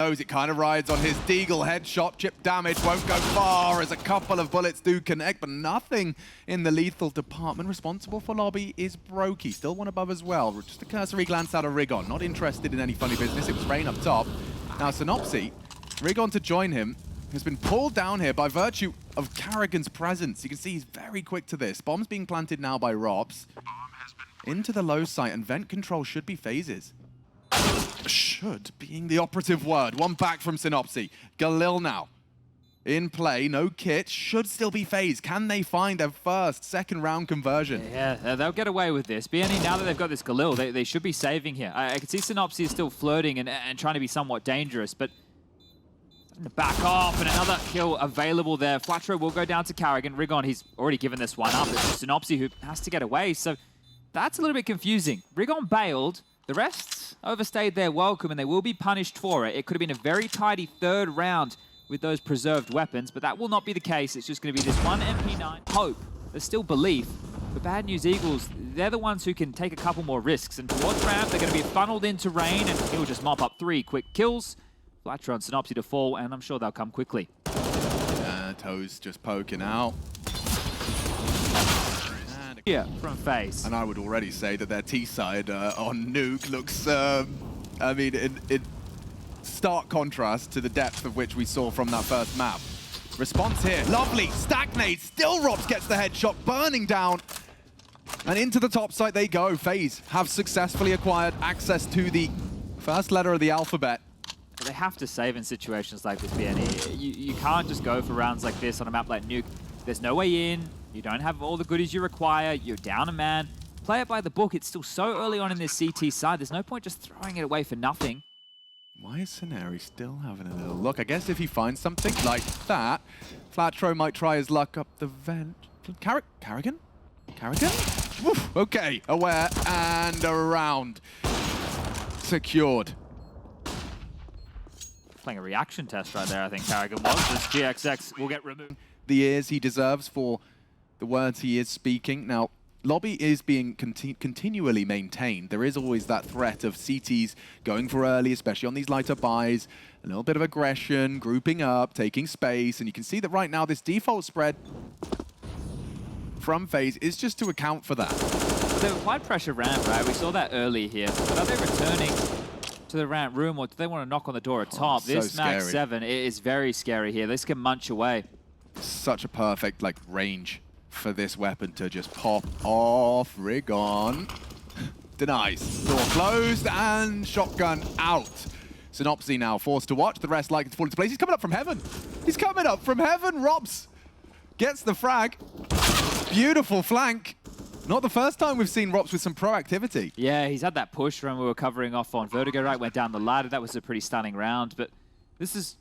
goes. It kind of rides on his Deagle headshot. Chip damage won't go far as a couple of bullets do connect, but nothing in the lethal department. Responsible for lobby is Brokey. Still one above as well. Just a cursory glance out of Rigon. Not interested in any funny business. It was Rain up top. Now Synopsy, Rigon to join him, has been pulled down here by virtue of Karrigan's presence. You can see he's very quick to this. Bomb's being planted now by Robs. Into the low site, and vent control should be phases. Should being the operative word. One back from Synopsy. Galil now in play, no kit, should still be phase. Can they find their first second round conversion? Yeah, they'll get away with this. BNE, now that they've got this Galil, they should be saving here. I can see Synopsy is still flirting and trying to be somewhat dangerous, but back off, and another kill available there. Flatro will go down to Karrigan. Rigon, he's already given this one up. It's just Synopsy who has to get away, so that's a little bit confusing. Rigon bailed. The rest overstayed their welcome, and they will be punished for it. It could have been a very tidy third round with those preserved weapons, but that will not be the case. It's just going to be this one MP9. Hope, there's still belief. The Bad News Eagles, they're the ones who can take a couple more risks, and towards ramp, they're going to be funneled into Rain, and he'll just mop up 3 quick kills. Flatro and Synopsy to fall, and I'm sure they'll come quickly. Toes just poking out. Yeah, from FaZe. And I would already say that their T side on Nuke looks, I mean, in stark contrast to the depth of which we saw from that first map. Response here, lovely, stagnate, still Robs gets the headshot, burning down. And into the top site they go. FaZe have successfully acquired access to the first letter of the alphabet. They have to save in situations like this, BNE. You can't just go for rounds like this on a map like Nuke. There's no way in. You don't have all the goodies you require. You're down a man. Play it by the book. It's still so early on in this CT side. There's no point just throwing it away for nothing. Why is Scenari still having a little look? I guess if he finds something like that, Flatro might try his luck up the vent. Karrigan? Woof. Okay, aware and around. Secured. Playing a reaction test right there, I think Karrigan was. This GXX will get removed. The ears he deserves for the words he is speaking. Now, lobby is being continually maintained. There is always that threat of CTs going for early, especially on these lighter buys. A little bit of aggression, grouping up, taking space. And you can see that right now this default spread from FaZe is just to account for that. They applied pressure ramp, right? We saw that early here. But are they returning to the ramp room, or do they want to knock on the door at top? This so Mag 7 is very scary here. This can munch away. Such a perfect range for this weapon to just pop off. Rigon denies. Door closed and shotgun out. Synopsy now forced to watch. The rest likely to fall into place. He's coming up from heaven. He's coming up from heaven. Robs gets the frag. Beautiful flank. Not the first time we've seen Robs with some proactivity. Yeah, he's had that push when we were covering off on Vertigo, right? Went down the ladder. That was a pretty stunning round. But this is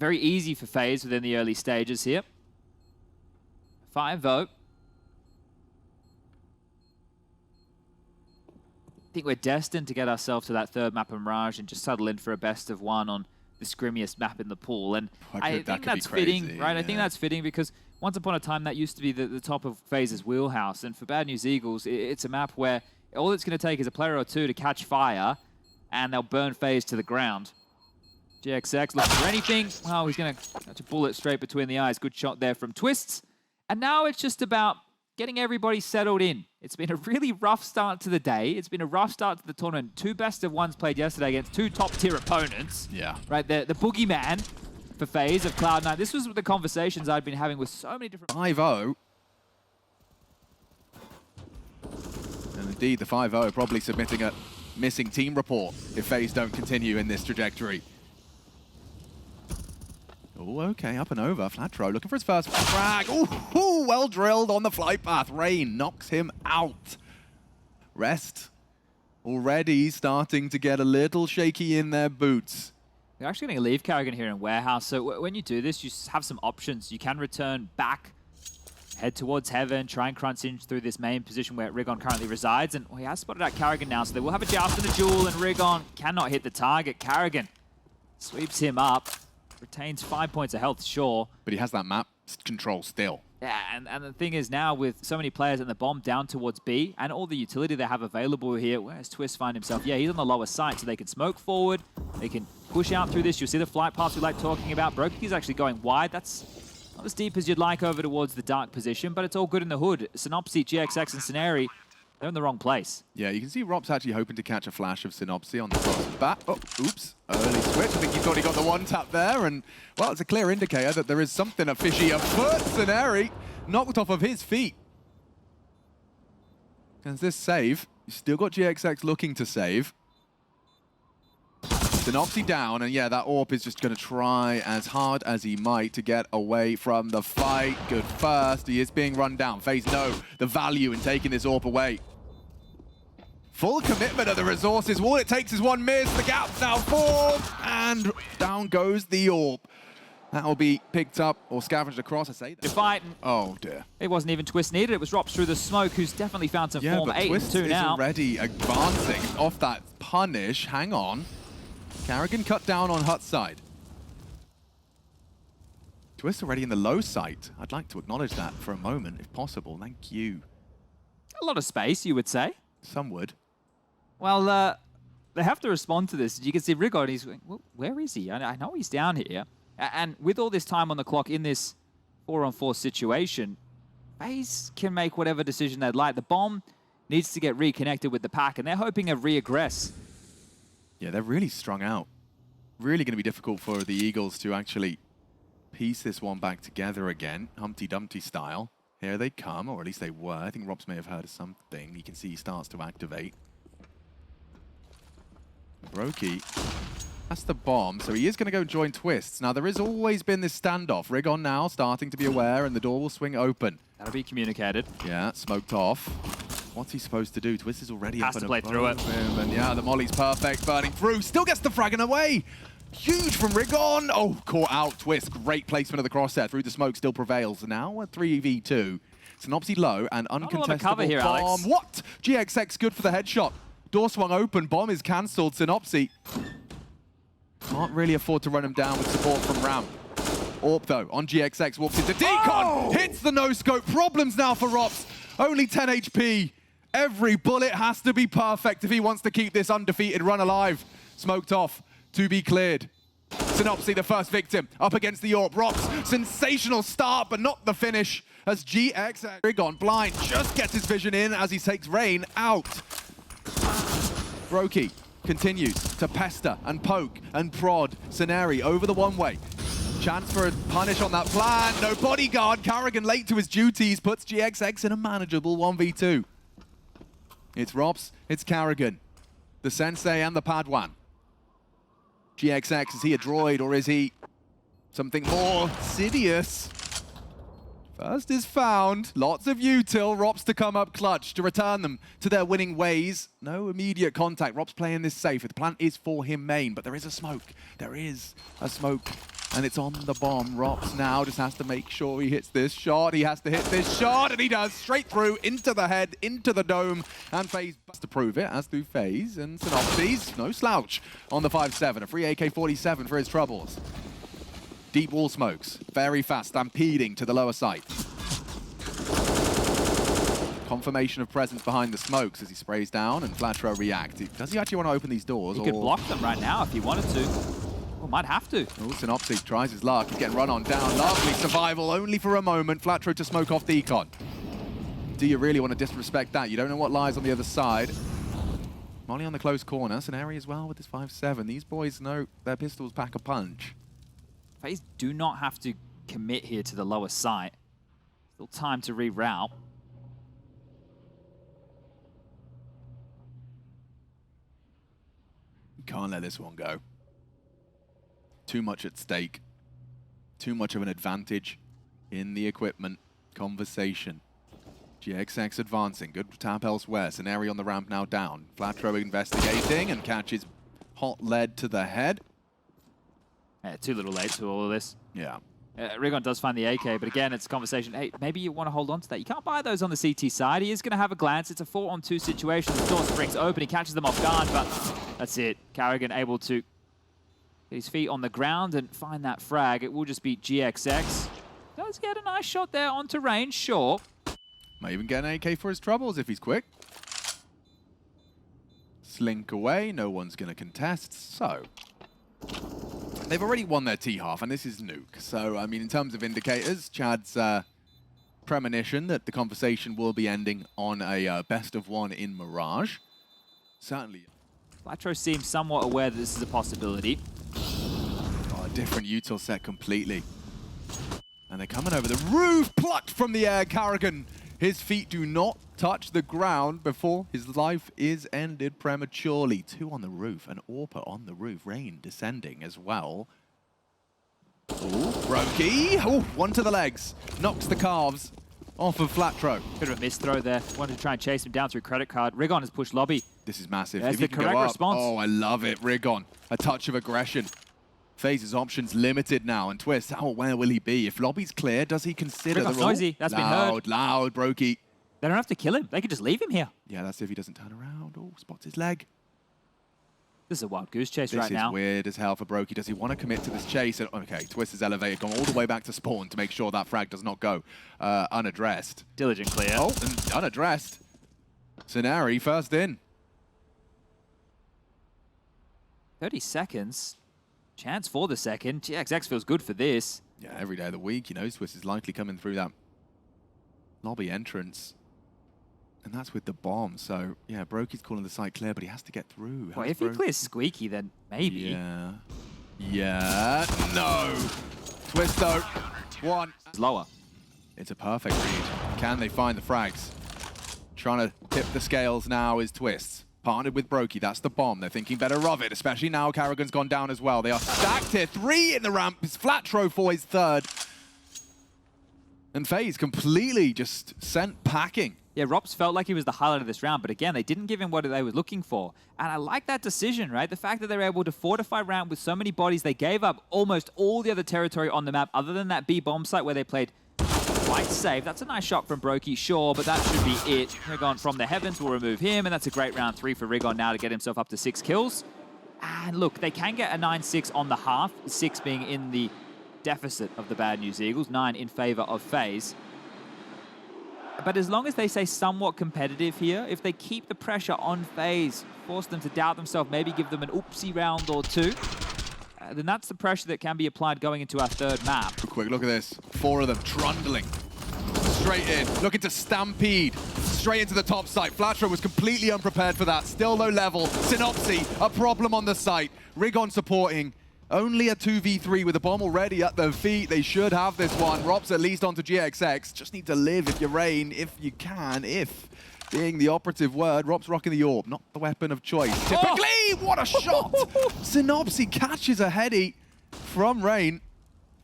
very easy for FaZe within the early stages here. 5-0. I think we're destined to get ourselves to that third map of Mirage and just settle in for a best of one on the scrimmiest map in the pool. And I think that's fitting, right? Yeah. I think that's fitting because once upon a time that used to be the top of FaZe's wheelhouse. And for Bad News Eagles, it's a map where all it's going to take is a player or two to catch fire and they'll burn FaZe to the ground. GXX looking for anything. Oh, he's going to catch a bullet straight between the eyes. Good shot there from Twists. And now it's just about getting everybody settled in. It's been a really rough start to the day. It's been a rough start to the tournament. 2 best of ones played yesterday against 2 top-tier opponents. Yeah. Right, the boogeyman for FaZe of Cloud9. This was the conversations I'd been having with so many different... 5-0. And indeed, the 5-0 probably submitting a missing team report if FaZe don't continue in this trajectory. Oh, okay, up and over. Flatro looking for his first frag. Ooh, well drilled on the flight path. Rain knocks him out. Rest already starting to get a little shaky in their boots. They're actually going to leave Karrigan here in warehouse. So when you do this, you have some options. You can return back, head towards heaven, try and crunch in through this main position where Rigon currently resides. And he has spotted out Karrigan now, so they will have a joust and a duel, and Rigon cannot hit the target. Karrigan sweeps him up. Retains 5 points of health, sure. But he has that map control still. Yeah, and the thing is now with so many players and the bomb down towards B and all the utility they have available here, where's Twist find himself? Yeah, he's on the lower side, so they can smoke forward, they can push out through this. You'll see the flight paths we like talking about. Broki's actually going wide. That's not as deep as you'd like over towards the dark position, but it's all good in the hood. Synopsy, GXX, and Scenari, they're in the wrong place. Yeah, you can see Rob's actually hoping to catch a flash of Synopsy on the cross back. Oh, oops. Early switch. I think he thought he got the one tap there, and, well, it's a clear indicator that there is something fishy afoot. Scenari knocked off of his feet. As this save, you still got GXX looking to save. Synopsy down, and yeah, that AWP is just going to try as hard as he might to get away from the fight. Good first. He is being run down. FaZe know the value in taking this AWP away. Full commitment of the resources. All it takes is one miss. The gap's now formed, and down goes the AWP. That'll be picked up or scavenged across, I say that. Fighting. Oh, dear. It wasn't even Twist needed. It was Rops through the smoke, who's definitely found some form. But 8 Twist and 2 now. is already advancing off that punish. Hang on. Carrigan cut down on Hut's side. Twist already in the low site. I'd like to acknowledge that for a moment, if possible. Thank you. A lot of space, you would say. Some would. Well, they have to respond to this. You can see Rigon, he's going, well, where is he? I know he's down here. And with all this time on the clock in this 4-on-4 situation, FaZe can make whatever decision they'd like. The bomb needs to get reconnected with the pack, and they're hoping a reaggress. Yeah, they're really strung out. Really going to be difficult for the Eagles to actually piece this one back together again, Humpty Dumpty style. Here they come, or at least they were. I think Robs may have heard of something. You can see he starts to activate. Broky, that's the bomb, so he is going to go join Twists. Now, there has always been this standoff. Rigon now starting to be aware, and the door will swing open. That'll be communicated. Yeah, smoked off. What's he supposed to do? Twist is already Has up to and play above through it. him, and yeah, the molly's perfect, burning through. Still gets the frag and away. Huge from Rigon. Oh, caught out. Twist. Great placement of the crosshair. Through the smoke still prevails. Now a 3v2. Synopsy low and uncontestable cover here, bomb. Alex. What? GXX good for the headshot. Door swung open. Bomb is cancelled. Synopsy can't really afford to run him down with support from Ramp. AWP though on GXX walks into Decon. Hits the no-scope. Problems now for Rops. Only 10 HP. Every bullet has to be perfect if he wants to keep this undefeated run alive. Smoked off. To be cleared. Synopsy, the first victim, up against the AWP. Rops, sensational start, but not the finish. As GX Rigon blind just gets his vision in as he takes Rain out. Broky continues to pester and poke and prod. Scenari over the one-way. Chance for a punish on that plan. No bodyguard. Carrigan late to his duties puts GXX in a manageable 1v2. It's Rops, it's Carrigan, the Sensei and the Padawan. GXX, is he a droid or is he something more insidious? First is found. Lots of util. Rops to come up clutch to return them to their winning ways. No immediate contact. Rops playing this safe. The plan is for him main, but there is a smoke. There is a smoke, and it's on the bomb. Rops now just has to make sure he hits this shot. He has to hit this shot, and he does. Straight through, into the head, into the dome, and FaZe to prove it, as do FaZe and Synopsys. No slouch on the 5-7. A free AK-47 for his troubles. Deep wall smokes, very fast, stampeding to the lower site. Confirmation of presence behind the smokes as he sprays down and Flatro react. Does he actually want to open these doors? He could block them right now if he wanted to. Or might have to. Oh, Synopsys tries his luck. He's getting run on down. Lovely survival, only for a moment. Flatro to smoke off Decon. Do you really want to disrespect that? You don't know what lies on the other side. Molly on the close corner. Scenari as well with his 5-7. These boys know their pistols pack a punch. FaZe do not have to commit here to the lower site. Still time to reroute. Can't let this one go. Too much at stake. Too much of an advantage in the equipment. Conversation. GXX advancing. Good tap elsewhere. Scenario on the ramp now down. Flatro investigating and catches hot lead to the head. Yeah, too little late to all of this. Yeah. Rigon does find the AK, but again, it's a conversation. Hey, maybe you want to hold on to that. You can't buy those on the CT side. He is going to have a glance. It's a 4-on-2 situation. The door springs open. He catches them off guard, but that's it. Carrigan able to get his feet on the ground and find that frag. It will just be GXX. Does get a nice shot there onto range, sure. Might even get an AK for his troubles if he's quick. Slink away, no one's going to contest, so... They've already won their T-half, and this is NUKE. So, I mean, in terms of indicators, Chad's premonition that the conversation will be ending on a best of one in Mirage. Certainly. Flatro seems somewhat aware that this is a possibility. Oh, a different util set completely. And they're coming over the roof, plucked from the air, Carrigan. His feet do not touch the ground before his life is ended prematurely. 2 on the roof, an AWPer on the roof. Rain descending as well. Ooh, Brokey. Oh, 1 to the legs. Knocks the calves off of Flatro. Bit of a missed throw there. Wanted to try and chase him down through credit card. Rigon has pushed lobby. This is massive. That's if he the can go correct up, response. oh, I love it. Rigon. A touch of aggression. FaZe's options limited now, and Twist, where will he be? If lobby's clear, does he consider Rigon's the rule? noisy. That's been heard. Loud, Brokey. They don't have to kill him. They could just leave him here. Yeah, that's if he doesn't turn around. Oh, spots his leg. This is a wild goose chase This right now. is weird as hell for Brokey. Does he want to commit to this chase? And, okay, Twist is elevated, gone all the way back to spawn to make sure that frag does not go unaddressed. Diligent clear. Oh, and unaddressed. Scenari first in. 30 seconds. Chance for the second. GXX feels good for this. Yeah, every day of the week, you know, Twist is likely coming through that lobby entrance. And that's with the bomb. So, yeah, Brokey's calling the site clear, but he has to get through. Well, if he clears Squeaky, then maybe. Yeah. Yeah. No. Twist, though. 1. It's lower. It's a perfect read. Can they find the frags? Trying to tip the scales now is Twist. Partnered with Brokey. That's the bomb. They're thinking better of it, especially now Carrigan's gone down as well. They are stacked here. 3 in the ramp. It's Flatro for his 3rd. And FaZe completely just sent packing. Yeah, Rops felt like he was the highlight of this round, but again, they didn't give him what they were looking for. And I like that decision, right? The fact that they were able to fortify round with so many bodies, they gave up almost all the other territory on the map, other than that B bomb site where they played quite safe. That's a nice shot from Brokey, sure, but that should be it. Rigon from the heavens will remove him, and that's a great round 3 for Rigon now to get himself up to 6 kills. And look, they can get a 9-6 on the half, 6 being in the deficit of the Bad News Eagles, 9 in favor of FaZe. But as long as they stay somewhat competitive here, if they keep the pressure on FaZe, force them to doubt themselves, maybe give them an oopsie round or 2, then that's the pressure that can be applied going into our 3rd map. Quick look at this. 4 of them trundling straight in, looking to stampede straight into the top site. Flatro was completely unprepared for that. Still low level. Synopsy, a problem on the site. Rigon supporting. Only a 2v3 with the bomb already at their feet. They should have this one. Rops at least onto GXX. Just need to live if you rain, if you can, if being the operative word. Rops rocking the orb, not the weapon of choice. Typically, what a shot! Synopsy catches a heady from Rain.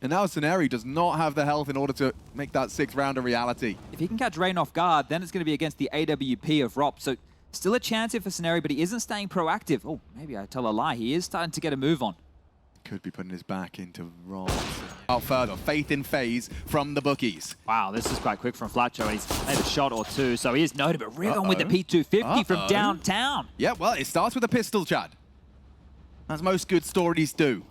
And now Scenari does not have the health in order to make that 6th round a reality. If he can catch Rain off guard, then it's going to be against the AWP of Rops. So still a chance here for Scenari, but he isn't staying proactive. Oh, maybe I tell a lie. He is starting to get a move on. Could be putting his back into Rops. Out further, faith in FaZe from the bookies. Wow, this is quite quick from Flatro. He's made a shot or 2, so he is noted, but Rigon with the P250 from downtown. Yeah, well, it starts with a pistol, Chad. As most good stories do.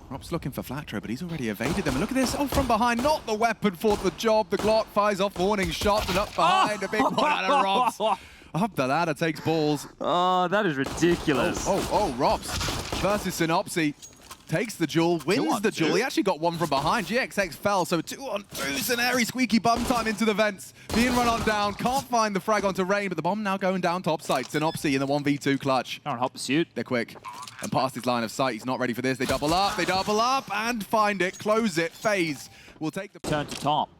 Rob's looking for Flatro, but he's already evaded them. And look at this, from behind, not the weapon for the job. The Glock fires off warning shots, and up behind, a big one out of Robs. Up the ladder, takes balls. Oh, that is ridiculous. Robs versus Synopsy. Takes the duel, wins the duel. He actually got 1 from behind. GXX fell, so 2-on-2. Scenari, squeaky bum time into the vents. Being run on down, can't find the frag onto Rain, but the bomb now going down top side. Synopsy in the 1v2 clutch. On hot pursuit. They're quick. And past his line of sight, he's not ready for this. They double up, and find it, close it. FaZe will take the turn to top.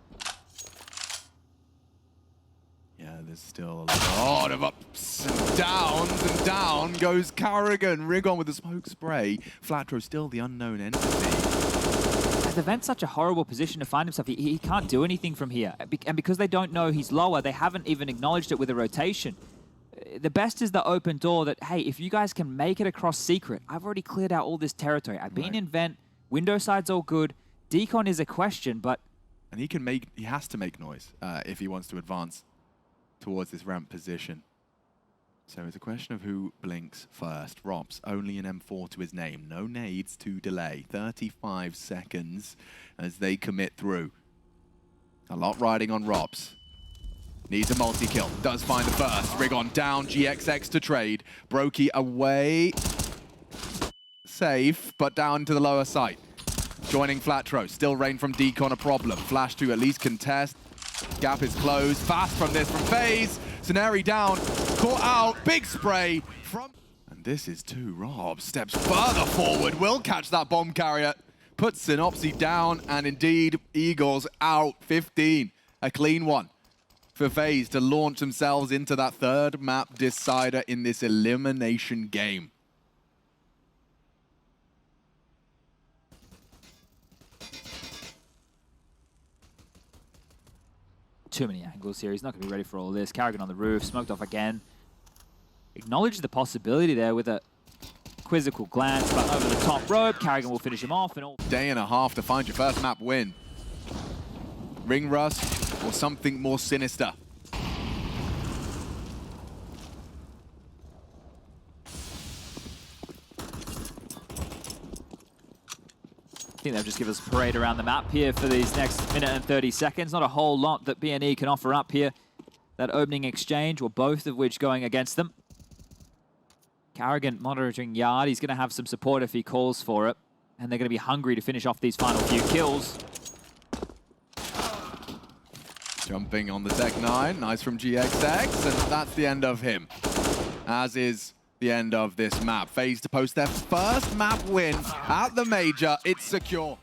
Yeah, there's still a lot of ups and downs, and down goes Carrigan. Rigon with the smoke spray. Flatro still the unknown entity. The vent's such a horrible position to find himself. He can't do anything from here. And because they don't know he's lower, they haven't even acknowledged it with a rotation. The best is the open door that, hey, if you guys can make it across secret, I've already cleared out all this territory. I've been in vent, window side's all good. Decon is a question, but... And he has to make noise if he wants to advance towards this ramp position. So it's a question of who blinks first. Robs, only an M4 to his name. No nades to delay. 35 seconds as they commit through. A lot riding on Robs. Needs a multi-kill. Does find the first. Rigon down. GXX to trade. Brokey away. Safe, but down to the lower site. Joining Flatro. Still rain from Decon a problem. Flash to at least contest. Gap is closed. Fast from this from FaZe. Scenario down. Caught out. Big spray from... And this is two. Rob steps further forward. Will catch that bomb carrier. Puts Synopsy down. And indeed, Eagles out 15. A clean one for FaZe to launch themselves into that third map decider in this elimination game. Too many angles here. He's not going to be ready for all this. Carrigan on the roof, smoked off again. Acknowledged the possibility there with a quizzical glance, but over the top rope, Carrigan will finish him off. And all. Day and a half to find your first map win. Ring rust or something more sinister. I think they'll just give us a parade around the map here for these next minute and 30 seconds. Not a whole lot that BNE can offer up here. That opening exchange, or both of which going against them. Carrigan monitoring yard. He's going to have some support if he calls for it. And they're going to be hungry to finish off these final few kills. Jumping on the Tech 9. Nice from GXX. And that's the end of him. As is the end of this map. FaZe to post their first map win at the major. It's secure.